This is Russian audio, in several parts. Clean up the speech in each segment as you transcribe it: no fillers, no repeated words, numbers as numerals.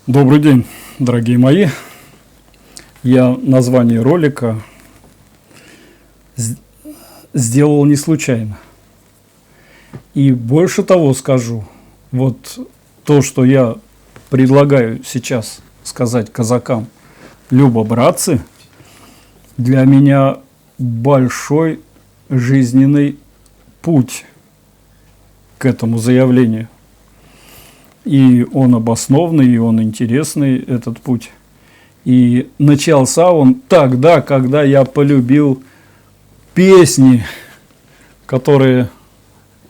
Добрый день, дорогие мои. Я название ролика сделал не случайно. И больше того скажу, вот то, что я предлагаю сейчас сказать казакам: Люба, братцы, для меня большой жизненный путь к этому заявлению. И он обоснованный, и он интересный, этот путь. И начался он тогда, когда я полюбил песни, которые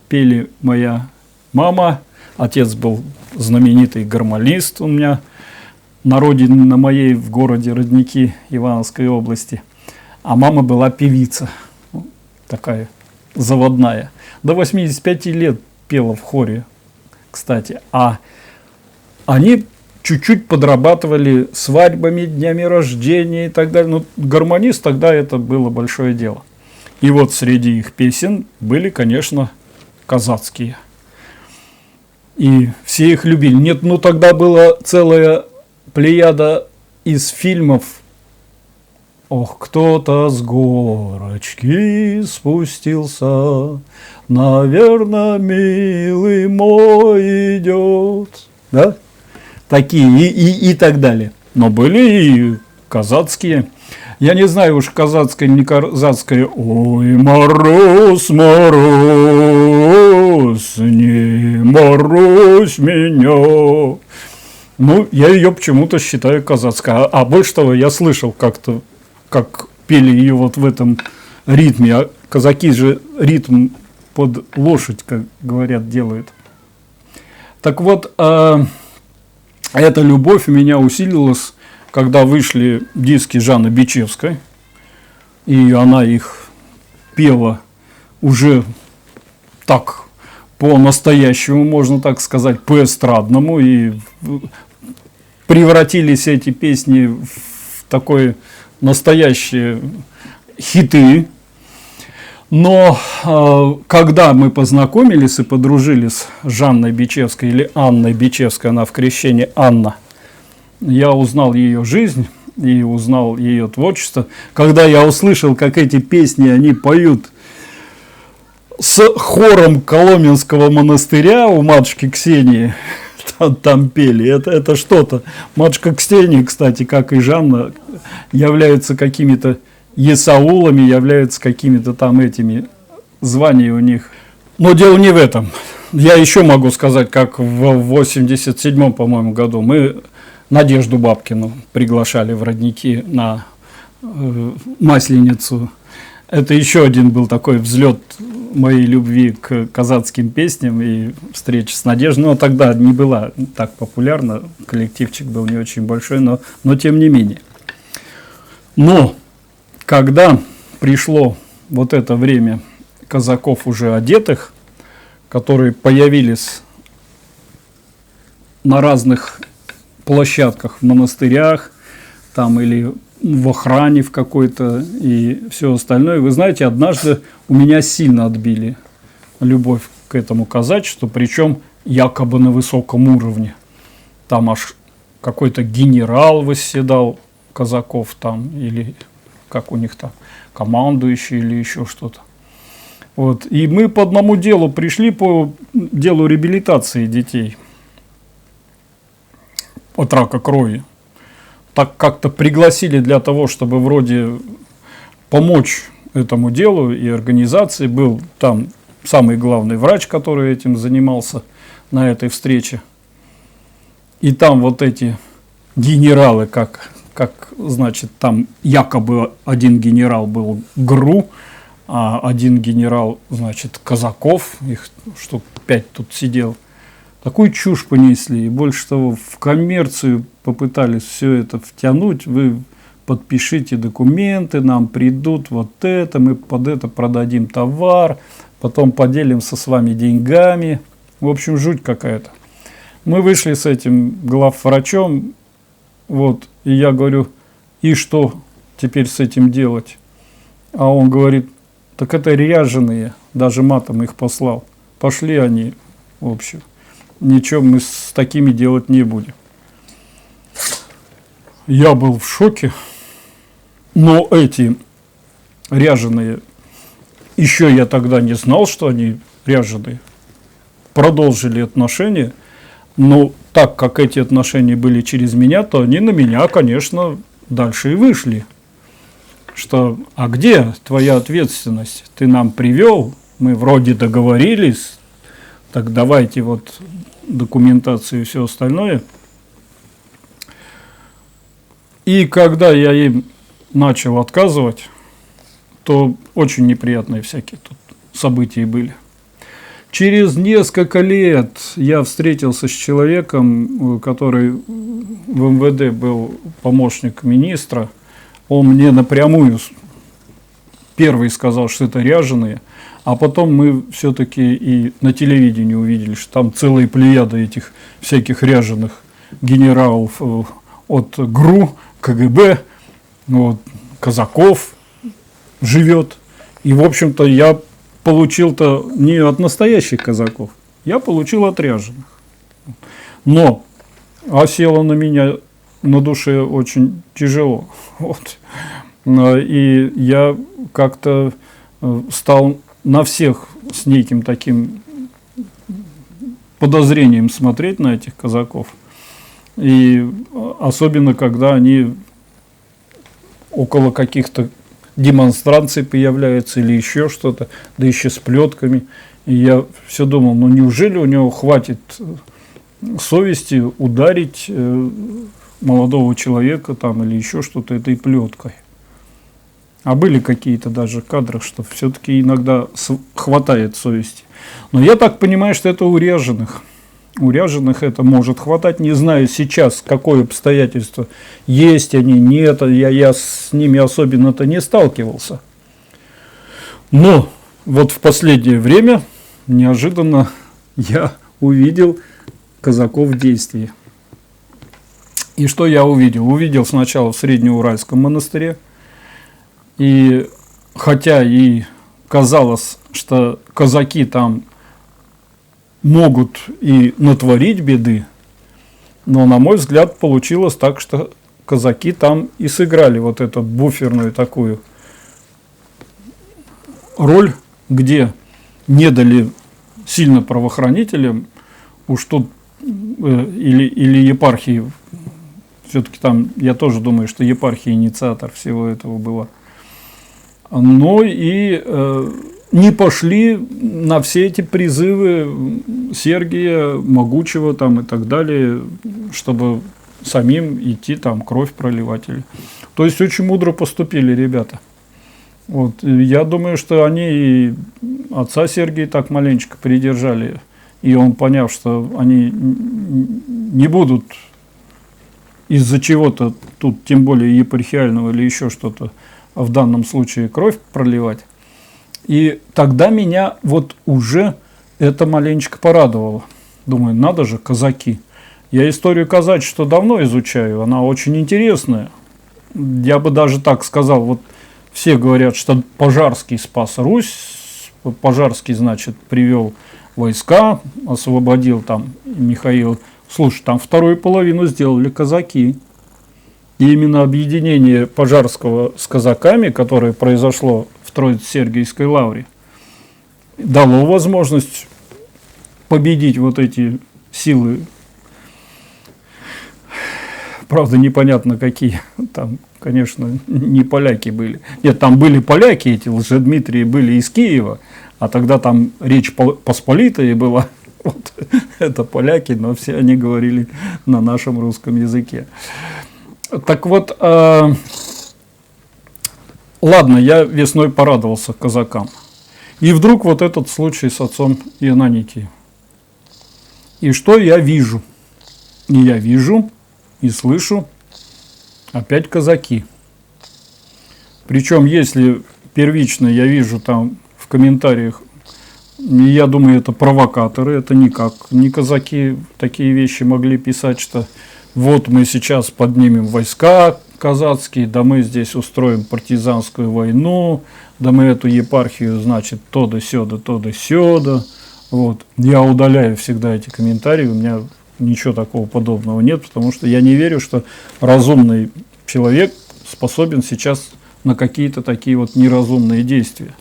пели моя мама. Отец был знаменитый гармонист у меня на родине, на моей, в городе Родники Ивановской области. А мама была певица, такая заводная. До 85 лет пела в хоре, кстати. А они чуть-чуть подрабатывали свадьбами, днями рождения и так далее. Но гармонист тогда это было большое дело. И вот среди их песен были, конечно, казацкие. И все их любили. Нет, ну тогда была целая плеяда из фильмов. Ох, кто-то с горочки спустился, наверное, милый мой идет. Да? Такие и так далее. Но были и казацкие. Я не знаю уж, казацкое, не казацкое. Ой, мороз, мороз, не морозь меня. Ну, я ее почему-то считаю казацкой. А больше того, я слышал как-то, как пели ее вот в этом ритме. А казаки же ритм под лошадь, как говорят, делают. Так вот, эта любовь у меня усилилась, когда вышли диски Жанны Бичевской, и она их пела уже так, по-настоящему, можно так сказать, по-эстрадному, и превратились эти песни в такое настоящие хиты. Но когда мы познакомились и подружились с Жанной Бичевской, или Анной Бичевской, она в крещении Анна, я узнал ее жизнь и узнал ее творчество. Когда я услышал, как эти песни они поют с хором Коломенского монастыря у матушки Ксении, там пели, это что-то. Матушка Ксения, кстати, как и Жанна, являются какими-то есаулами, являются какими-то там этими, звания у них. Но дело не в этом. Я еще могу сказать, как в 87-м, по-моему, году мы Надежду Бабкину приглашали в Родники на Масленицу. Это еще один был такой взлет моей любви к казацким песням и встреча с Надеждой. Но тогда не была так популярна, коллективчик был не очень большой, но тем не менее. Но когда пришло вот это время казаков уже одетых, которые появились на разных площадках, в монастырях, там или в охране в какой-то и все остальное, вы знаете, однажды у меня сильно отбили любовь к этому казачеству, причем якобы на высоком уровне. Там аж какой-то генерал восседал казаков там, или как у них там, командующий или еще что-то. Вот. И мы по одному делу пришли, по делу реабилитации детей от рака крови. Так как-то пригласили для того, чтобы вроде помочь этому делу и организации. Был там самый главный врач, который этим занимался на этой встрече. И там вот эти генералы, как значит, там якобы один генерал был ГРУ, а один генерал, значит, казаков, их штук 5 тут сидел. Такую чушь понесли, и больше того, в коммерцию попытались все это втянуть. Вы подпишите документы, нам придут вот это, мы под это продадим товар, потом поделимся с вами деньгами. В общем, жуть какая-то. Мы вышли с этим главврачом, вот, и я говорю: и что теперь с этим делать? А он говорит: так это ряженые, даже матом их послал. Пошли они, в общем. Ничего мы с такими делать не будем. Я был в шоке, но эти ряженые, еще я тогда не знал, что они ряженые, продолжили отношения, но так как эти отношения были через меня, то они на меня, конечно, дальше и вышли. Что, а где твоя ответственность? Ты нам привел, мы вроде договорились, так давайте вот документацию и все остальное. И когда я им начал отказывать, то очень неприятные всякие тут события были. Через несколько лет я встретился с человеком, который в МВД был помощник министра. Он мне напрямую первый сказал, что это ряженые, а потом мы все-таки и на телевидении увидели, что там целая плеяда этих всяких ряженых генералов от ГРУ, КГБ, вот, казаков живет. И, в общем-то, я получил-то не от настоящих казаков, я получил от ряженых. Но осело на меня на душе очень тяжело. Вот. И я как-то стал на всех с неким таким подозрением смотреть на этих казаков. И особенно, когда они около каких-то демонстраций появляются или еще что-то, да еще с плетками. И я все думал, ну неужели у него хватит совести ударить молодого человека там или еще что-то этой плеткой. А были какие-то даже кадры, что все-таки иногда хватает совести. Но я так понимаю, что это у ряженых. У ряженых это может хватать. Не знаю сейчас, какое обстоятельство есть они, нет. Я с ними особенно-то не сталкивался. Но вот в последнее время неожиданно я увидел казаков в действии. И что я увидел? Увидел сначала в Среднеуральском монастыре. И хотя и казалось, что казаки там могут и натворить беды, но, на мой взгляд, получилось так, что казаки там и сыграли вот эту буферную такую роль, где не дали сильно правоохранителям, уж тут или епархии, все-таки там, я тоже думаю, что епархия инициатор всего этого была, но и не пошли на все эти призывы Сергия Могучего там и так далее, чтобы самим идти там кровь проливать. То есть очень мудро поступили ребята. Вот. Я думаю, что они и отца Сергия так маленечко придержали, и он, поняв, что они не будут из-за чего-то тут, тем более епархиального или еще что-то, в данном случае кровь проливать. И тогда меня вот уже это маленечко порадовало. Думаю, надо же, казаки. Я историю казачества давно изучаю, она очень интересная. Я бы даже так сказал, вот все говорят, что Пожарский спас Русь, Пожарский, значит, привел войска, освободил там Михаил. Слушай, там вторую половину сделали казаки. И именно объединение Пожарского с казаками, которое произошло в Троице-Сергиевской лавре, дало возможность победить вот эти силы. Правда, непонятно какие. Там, конечно, не поляки были. Нет, там были поляки, эти Лжедмитрии были из Киева, а тогда там Речь Посполитая была. Вот, это поляки, но все они говорили на нашем русском языке. Так вот, ладно, я весной порадовался казакам. И вдруг вот этот случай с отцом Ионаникием. И что я вижу? И я вижу, и слышу опять казаки. Причем, если первично я вижу там в комментариях, я думаю, это провокаторы, это никак не казаки такие вещи могли писать, что вот мы сейчас поднимем войска казацкие, да мы здесь устроим партизанскую войну, да мы эту епархию, значит, то да сё да, то да сё да. Вот. Я удаляю всегда эти комментарии, у меня ничего такого подобного нет, потому что я не верю, что разумный человек способен сейчас на какие-то такие вот неразумные действия.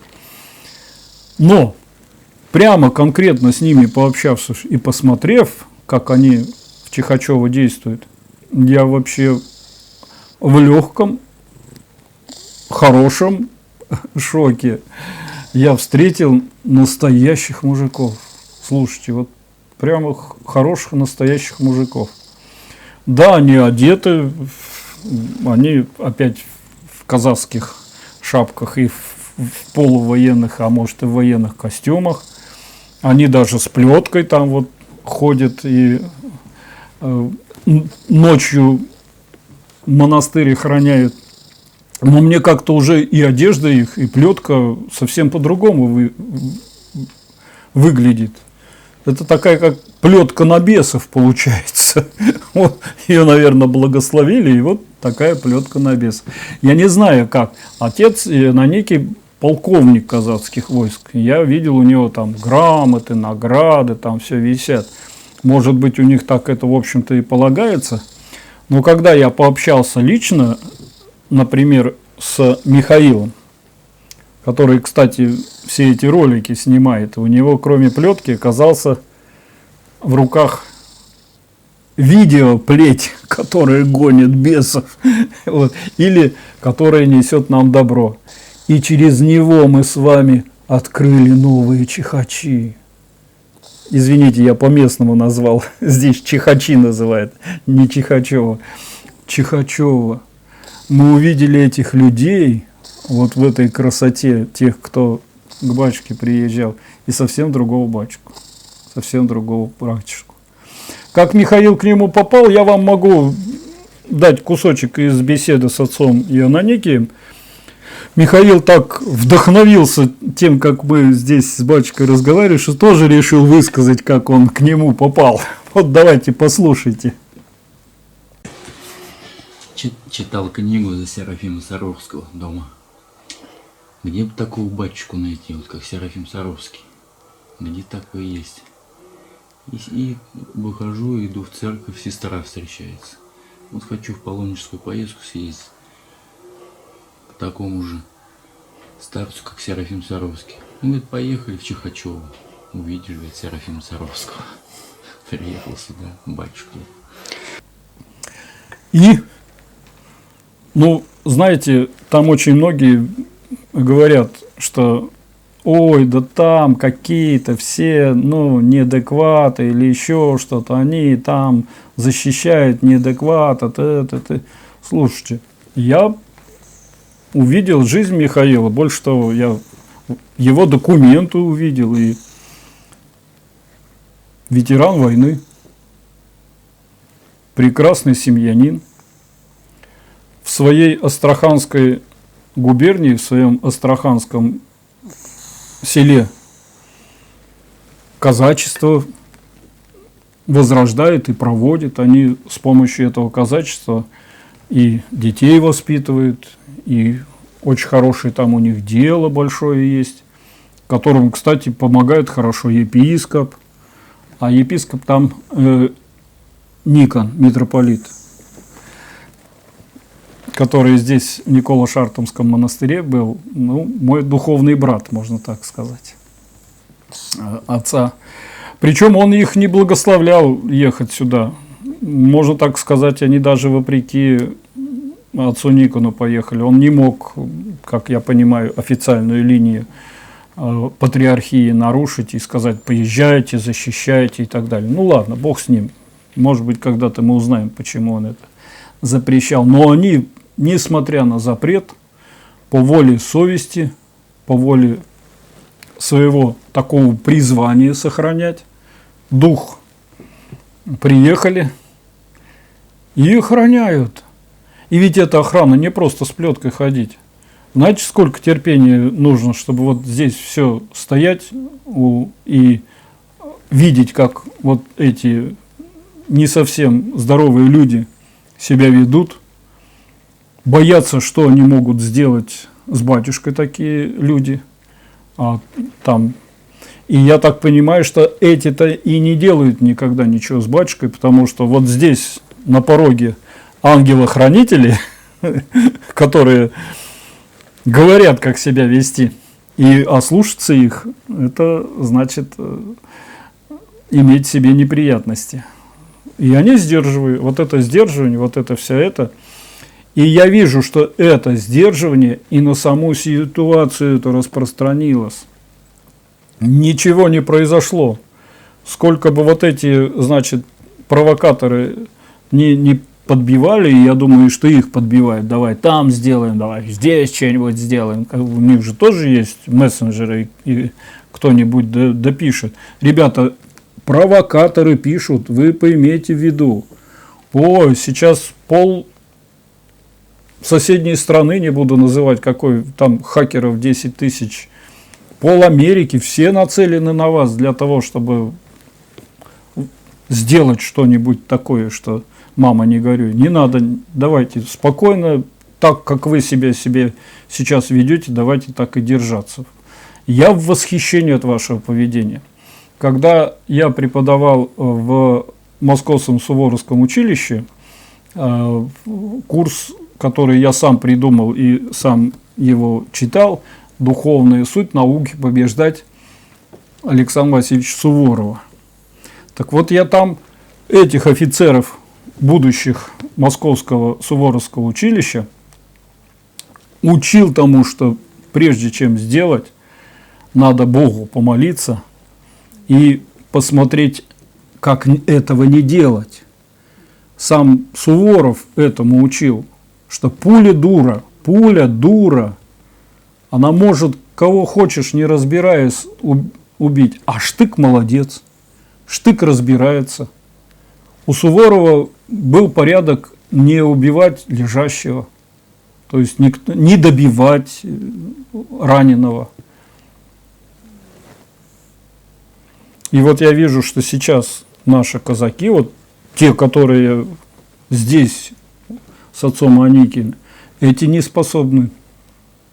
Но прямо конкретно с ними пообщавшись и посмотрев, как они в Чихачево действуют, я вообще в легком, хорошем шоке. Я встретил настоящих мужиков. Слушайте, вот прямо хороших настоящих мужиков. Да, они одеты, они опять в казахских шапках и в полувоенных, а может и в военных костюмах. Они даже с плеткой там вот ходят и ночью монастырь охраняют. Но мне как-то уже и одежда их, и плетка совсем по-другому выглядит. Это такая, как плетка на бесов получается. Вот, ее, наверное, благословили, и вот такая плетка на бесов. Я не знаю, как. Отец на некий полковник казахских войск. Я видел у него там грамоты, награды, там все висят. Может быть, у них так это, в общем-то, и полагается. Но когда я пообщался лично, например, с Михаилом, который, кстати, все эти ролики снимает, у него, кроме плетки, оказался в руках видеоплеть, которая гонит бесов, вот, или которая несет нам добро. И через него мы с вами открыли новые Чихачи. Извините, я по-местному назвал. Здесь Чихачи называют, не Чихачево. Чихачево. Мы увидели этих людей вот в этой красоте, тех, кто к батюшке приезжал, и совсем другого батюшку, совсем другого батюшку. Как Михаил к нему попал, я вам могу дать кусочек из беседы с отцом Иононикием. Михаил так вдохновился тем, как мы здесь с батюшкой разговаривали, что тоже решил высказать, как он к нему попал. Вот давайте послушайте. Читал книгу за Серафима Саровского дома. Где бы такого батюшку найти, вот как Серафим Саровский? Где такое есть? И выхожу, иду в церковь, сестра встречается. Вот хочу в паломническую поездку съездить к такому же старцу, как Серафим Саровский. Он говорит, поехали в Чихачево. Увидишь, говорит, Серафима Саровского. Приехал сюда, батюшка. И, ну, знаете, там очень многие говорят, что ой, да там какие-то все, ну, неадекваты или еще что-то, они там защищают неадеквата. Слушайте, я увидел жизнь Михаила, больше того, я его документы увидел, и ветеран войны, прекрасный семьянин, в своей Астраханской губернии, в своем Астраханском селе казачество возрождает и проводит. Они с помощью этого казачества и детей воспитывают, и очень хорошее там у них дело большое есть, которому, кстати, помогает хорошо епископ. А епископ там Никон, митрополит, который здесь в Николо-Шартомском монастыре был, ну, мой духовный брат, можно так сказать, отца. Причем он их не благословлял ехать сюда. Можно так сказать, они даже вопреки отцу Никону поехали. Он не мог, как я понимаю, официальную линию патриархии нарушить и сказать, поезжайте, защищайте и так далее. Ну ладно, Бог с ним. Может быть, когда-то мы узнаем, почему он это запрещал. Но они, несмотря на запрет, по воле совести, по воле своего такого призвания сохранять дух, приехали и охраняют. И ведь эта охрана не просто с плеткой ходить. Знаете, сколько терпения нужно, чтобы вот здесь все стоять и видеть, как вот эти не совсем здоровые люди себя ведут, боятся, что они могут сделать с батюшкой такие люди, а там И я так понимаю, что эти-то и не делают никогда ничего с батюшкой, потому что вот здесь на пороге ангелы-хранители, которые говорят, как себя вести, и ослушаться их, это значит иметь в себе неприятности. И они сдерживают, вот это сдерживание, вот это все это. И я вижу, что это сдерживание и на саму ситуацию это распространилось. Ничего не произошло. Сколько бы вот эти, значит, провокаторы не подбивали, и я думаю, что их подбивают. Давай там сделаем, давай здесь что-нибудь сделаем. У них же тоже есть мессенджеры, и кто-нибудь допишет. Ребята, провокаторы пишут, вы поймите в виду. Ой, сейчас пол соседней страны, не буду называть какой, там хакеров 10 тысяч, пол Америки, все нацелены на вас для того, чтобы сделать что-нибудь такое, что мама, не горюй. Не надо, давайте спокойно, так как вы себя сейчас ведете, давайте так и держаться. Я в восхищении от вашего поведения. Когда я преподавал в Московском Суворовском училище, курс, который я сам придумал и сам его читал, «Духовная суть науки побеждать» Александра Васильевича Суворова. Так вот, я там этих офицеров будущих Московского Суворовского училища учил тому, что прежде чем сделать, надо Богу помолиться и посмотреть, как этого не делать. Сам Суворов этому учил, что пуля дура, она может кого хочешь, не разбираясь, убить, а штык молодец, штык разбирается. У Суворова был порядок не убивать лежащего, то есть не добивать раненого. И вот я вижу, что сейчас наши казаки, вот те, которые здесь с отцом Аникиным, эти не способны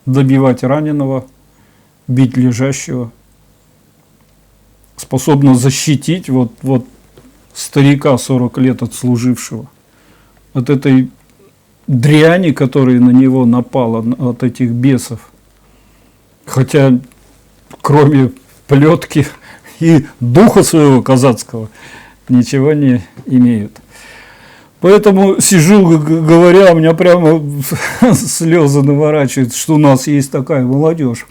добивать раненого, бить лежащего, способны защитить вот старика 40 лет отслужившего от этой дряни, которая на него напала, от этих бесов. Хотя кроме плетки и духа своего казацкого ничего не имеют. Поэтому сижу, говоря, у меня прямо слезы наворачиваются, что у нас есть такая молодежь.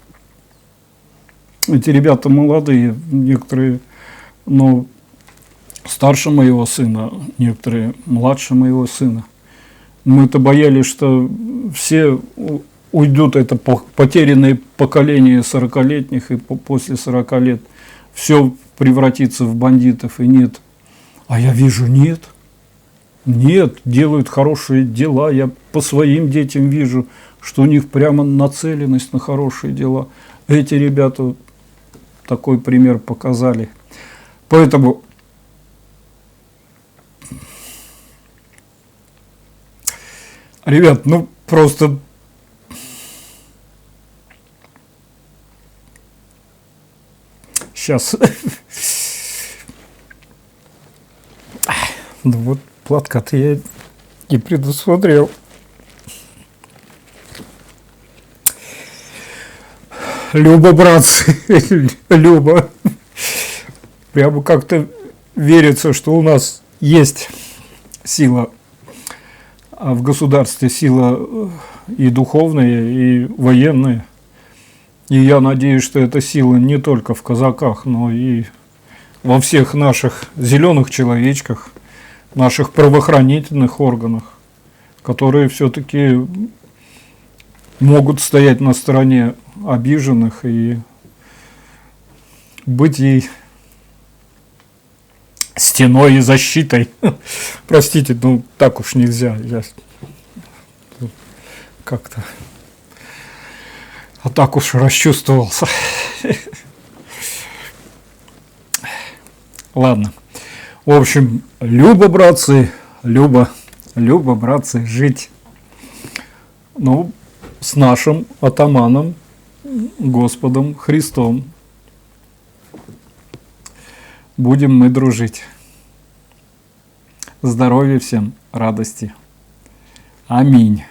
Эти ребята молодые, некоторые, ну, старше моего сына, некоторые младше моего сына. Мы-то боялись, что все уйдут, это потерянное поколение 40-летних, и после 40 лет все превратится в бандитов, и нет. А я вижу, нет. Нет, делают хорошие дела. Я по своим детям вижу, что у них прямо нацеленность на хорошие дела. Эти ребята такой пример показали. Поэтому ребят, ну просто сейчас ну вот платка-то я не предусмотрел. Люба, братцы, Люба. Прямо как-то верится, что у нас есть сила, а в государстве сила и духовная, и военная. И я надеюсь, что эта сила не только в казаках, но и во всех наших зеленых человечках, наших правоохранительных органах, которые все-таки могут стоять на стороне обиженных и быть ей стеной и защитой. Простите, ну так уж нельзя. Я как-то так уж расчувствовался. Ладно. В общем, Люба, братцы, Люба, братцы, жить. Ну, с нашим атаманом, Господом Христом. будем мы дружить. Здоровья всем, радости. Аминь.